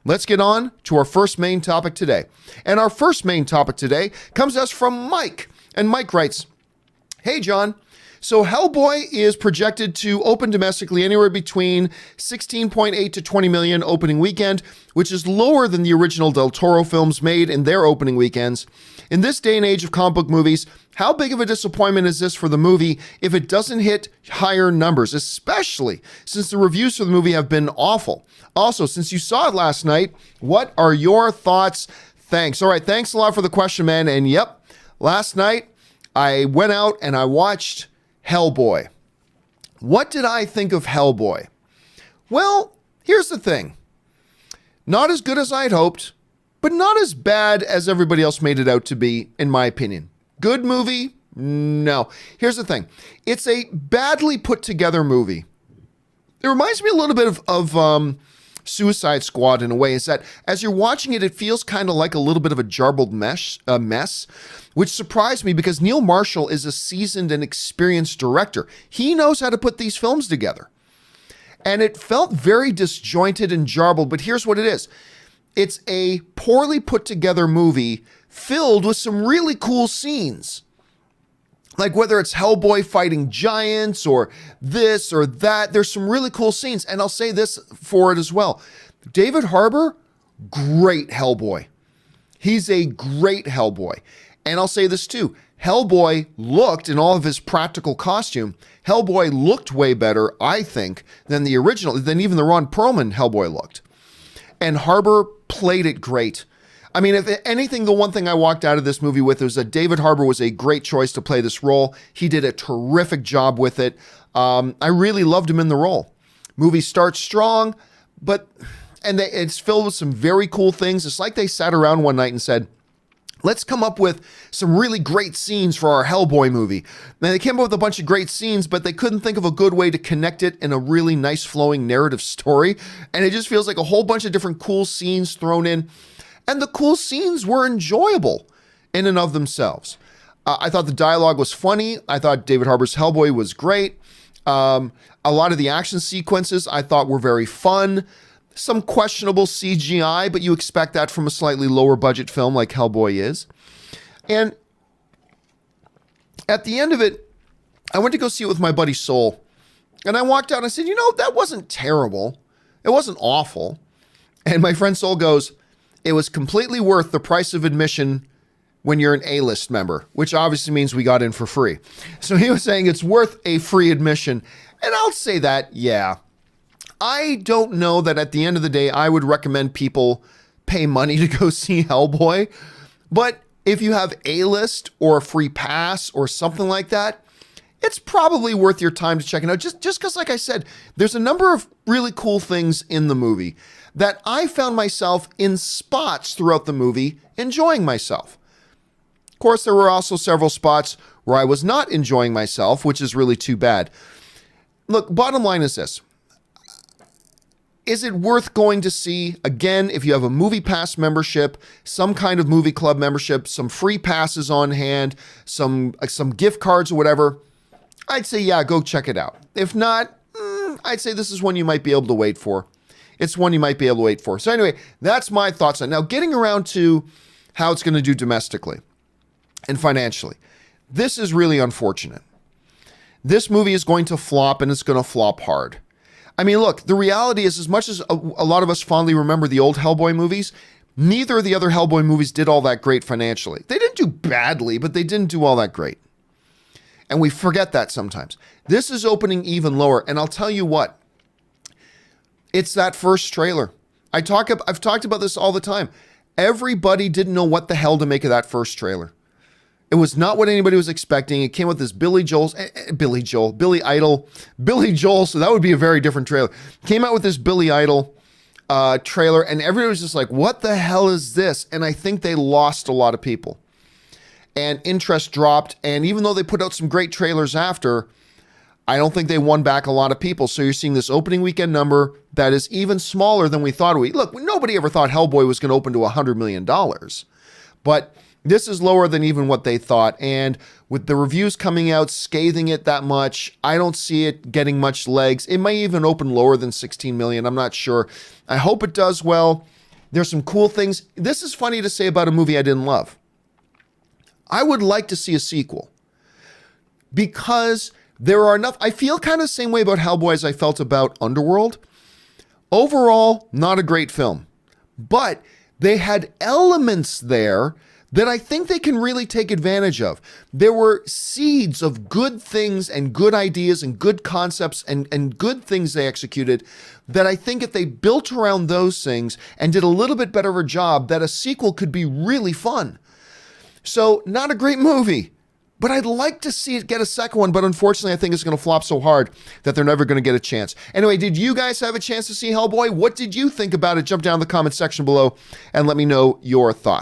let's get on to our first main topic today. And our first main topic today comes to us from Mike. And Mike writes, "Hey, John. So Hellboy is projected to open domestically anywhere between 16.8 to 20 million opening weekend, which is lower than the original Del Toro films made in their opening weekends. In this day and age of comic book movies, how big of a disappointment is this for the movie if it doesn't hit higher numbers, especially since the reviews for the movie have been awful? Also, since you saw it last night, what are your thoughts? Thanks." All right, thanks a lot for the question, man. And yep, last night I went out and I watched Hellboy. What did I think of Hellboy? Well, here's the thing. Not as good as I'd hoped, but not as bad as everybody else made it out to be, in my opinion. Good movie? No. Here's the thing. It's a badly put together movie. It reminds me a little bit of Suicide Squad in a way, is that as you're watching it, it feels kind of like a little bit of a jarbled mess, which surprised me because Neil Marshall is a seasoned and experienced director. He knows how to put these films together. And it felt very disjointed and jarbled, but here's what it is. It's a poorly put together movie filled with some really cool scenes. Like whether it's Hellboy fighting giants or this or that, there's some really cool scenes. And I'll say this for it as well. David Harbour, great Hellboy. He's a great Hellboy. And I'll say this too. Hellboy looked, in all of his practical costume, Hellboy looked way better, I think, than the original, than even the Ron Perlman Hellboy looked. And Harbour played it great. I mean, if anything, the one thing I walked out of this movie with was that David Harbour was a great choice to play this role. He did a terrific job with it. I really loved him in the role. Movie starts strong, but it's filled with some very cool things. It's like they sat around one night and said, let's come up with some really great scenes for our Hellboy movie. Now, they came up with a bunch of great scenes, but they couldn't think of a good way to connect it in a really nice flowing narrative story. And it just feels like a whole bunch of different cool scenes thrown in. And the cool scenes were enjoyable in and of themselves. I thought the dialogue was funny. I thought David Harbour's Hellboy was great. A lot of the action sequences I thought were very fun. Some questionable CGI, but you expect that from a slightly lower budget film like Hellboy is. And at the end of it, I went to go see it with my buddy Soul. And I walked out and I said, that wasn't terrible. It wasn't awful. And my friend Soul goes, it was completely worth the price of admission when you're an A-list member, which obviously means we got in for free. So he was saying it's worth a free admission. And I'll say that, yeah. I don't know that at the end of the day, I would recommend people pay money to go see Hellboy. But if you have A-list or a free pass or something like that, it's probably worth your time to check it out. Just because, like I said, there's a number of really cool things in the movie that I found myself in spots throughout the movie enjoying myself. Of course, there were also several spots where I was not enjoying myself, which is really too bad. Look, bottom line is this. Is it worth going to see? Again, if you have a movie pass membership, some kind of movie club membership, some free passes on hand, some gift cards or whatever, I'd say, yeah, go check it out. If not, I'd say this is one you might be able to wait for. It's one you might be able to wait for. So anyway, that's my thoughts on it. Now, getting around to how it's going to do domestically and financially. This is really unfortunate. This movie is going to flop, and it's going to flop hard. I mean, look, the reality is, as much as a lot of us fondly remember the old Hellboy movies, neither of the other Hellboy movies did all that great financially. They didn't do badly, but they didn't do all that great. And we forget that sometimes. This is opening even lower, and I'll tell you what. It's that first trailer. I've talked about this all the time. Everybody didn't know what the hell to make of that first trailer. It was not what anybody was expecting. It came with this Billy Idol, so that would be a very different trailer. Came out with this Billy Idol trailer, and everybody was just like, what the hell is this? And I think they lost a lot of people. And interest dropped, and even though they put out some great trailers after, I don't think they won back a lot of people. So you're seeing this opening weekend number that is even smaller than we thought it would. Look, nobody ever thought Hellboy was going to open to $100 million. But this is lower than even what they thought. And with the reviews coming out scathing it that much, I don't see it getting much legs. It may even open lower than 16 million. I'm not sure. I hope it does well. There's some cool things. This is funny to say about a movie I didn't love. I would like to see a sequel because there are enough. I feel kind of the same way about Hellboy as I felt about Underworld. Overall, not a great film, but they had elements there that I think they can really take advantage of. There were seeds of good things and good ideas and good concepts and good things they executed that I think if they built around those things and did a little bit better of a job, that a sequel could be really fun. So not a great movie, but I'd like to see it get a second one. But unfortunately, I think it's going to flop so hard that they're never going to get a chance. Anyway, did you guys have a chance to see Hellboy? What did you think about it? Jump down in the comment section below and let me know your thoughts.